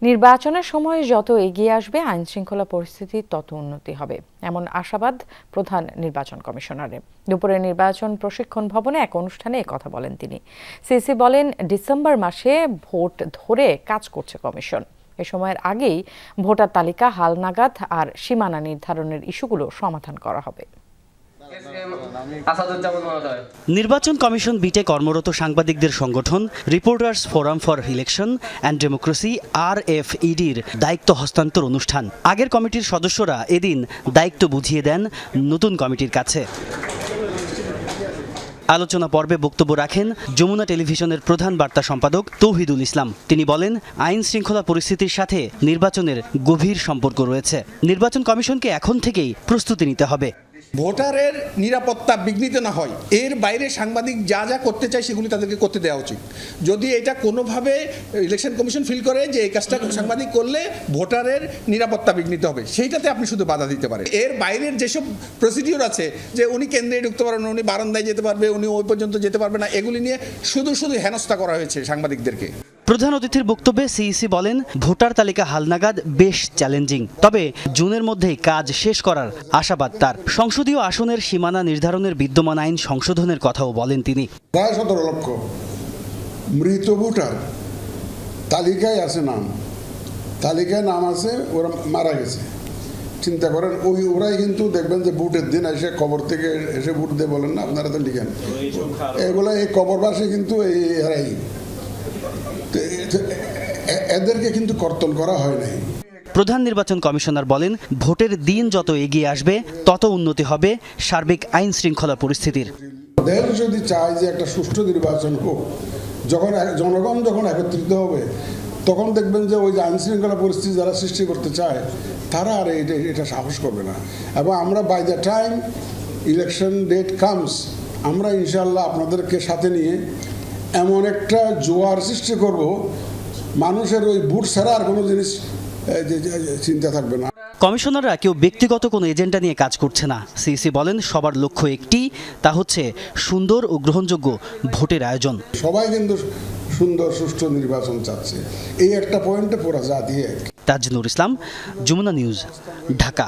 নির্বাচনের সময় যত এগিয়ে আসবে আইনশৃঙ্খলা পরিস্থিতির তত উন্নতি হবে এমন আশাবাদ প্রধান নির্বাচন কমিশনারের। দুপুরে নির্বাচন প্রশিক্ষণ ভবনে এক অনুষ্ঠানে কথা বলেন তিনি। সিসি বলেন, ডিসেম্বর মাসে ভোট ধরে কাজ করছে কমিশন। এ সময়ের আগেই ভোটার তালিকা হালনাগাদ আর সীমানা নির্ধারণের ইস্যুগুলো সমাধান করা হবে। নির্বাচন কমিশন বিটে কর্মরত সাংবাদিকদের সংগঠন reporters forum for election and democracy RFEDর দায়িত্ব হস্তান্তর অনুষ্ঠান। আগের কমিটির সদস্যরা এদিন দায়িত্ব বুঝিয়ে দেন নতুন কমিটির কাছে। আলোচনা পর্বে বক্তব্য রাখেন যমুনা টেলিভিশনের প্রধান বার্তা সম্পাদক তৌহিদুল ইসলাম। তিনি বলেন, আইন শৃঙ্খলা পরিস্থিতির সাথে নির্বাচনের গভীর সম্পর্ক রয়েছে। নির্বাচন কমিশনকে এখন থেকেই প্রস্তুতি নিতে হবে। ভোটারের নিরাপত্তা বিঘ্নিত না হয়, এর বাইরে সাংবাদিক যা যা করতে চায় সেগুলি তাদেরকে করতে দেওয়া উচিত। যদি এটা কোনোভাবে ইলেকশন কমিশন ফিল করে যে এই কাজটা সাংবাদিক করলে ভোটারের নিরাপত্তা বিঘ্নিত হবে, সেইটাতে আপনি শুধু বাধা দিতে পারেন। এর বাইরের যেসব প্রসিডিওর আছে যে উনি কেন্দ্রে ঢুকতে পারবেন, উনি বারান্দায় যেতে পারবে, উনি ওই পর্যন্ত যেতে পারবে না, এগুলি নিয়ে শুধু হেনস্থা করা হয়েছে সাংবাদিকদেরকে। প্রধান অতিথির বক্তব্যে সিইসি বলেন, ভোটার তালিকা হালনাগাদ বেশ চ্যালেঞ্জিং, তবে জুনের মধ্যেই কাজ শেষ করার আশাবাদ তার। সংসদীয় আসনের সীমানা নির্ধারণের বিদ্যমান আইন সংশোধনের কথাও বলেন তিনি। প্রায় 17 লক্ষ মৃত ভোটার তালিকায় আছে, তালিকায় নাম আছে, ওরা মারা গেছে। চিন্তা করেন, ওরাই কিন্তু দেখবেন যে ভোটের দিন এসে কবর থেকে এসে ভোট দিয়ে বলেন না আপনারা তো লিখেন, এগুলো এই কবরবাসী কিন্তু এরাই, এদেরকে কিন্তু কর্তন করা হয় নাই। প্রধান নির্বাচন কমিশনার বলেন, ভোটের দিন যত এগিয়ে আসবে তত উন্নতি হবে সার্বিক আইন শৃঙ্খলা পরিস্থিতির। দেশ যদি চায় যে একটা সুষ্ঠু নির্বাচন হোক, জনগণ যখন একত্রিত হবে, তখন দেখবেন যে ওই যে আইন শৃঙ্খলা পরিস্থিতি যারা সৃষ্টি করতে চায় তারা আর এটা সাহস করবে না। এবং আমরা by the time election date comes, আমরা ইনশাল্লাহ আপনাদেরকে সাথে নিয়ে এমন একটা জোয়ার সৃষ্টি করব, মানুষের ওই ভোট ছাড়া আর কোনো জিনিস চিন্তা থাকবে না। কমিশনাররা কেউ ব্যক্তিগত কোনো এজেন্ডা নিয়ে কাজ করছে না। সিইসি বলেন, সবার লক্ষ্য একটি, তা হচ্ছে সুন্দর ও গ্রহণযোগ্য ভোটের আয়োজন। সবাই কিন্তু সুন্দর সুষ্ঠু নির্বাচন চাচ্ছে, এই একটা পয়েন্টে পুরো জাতি এক। তাজনুর ইসলাম, যমুনা নিউজ, ঢাকা।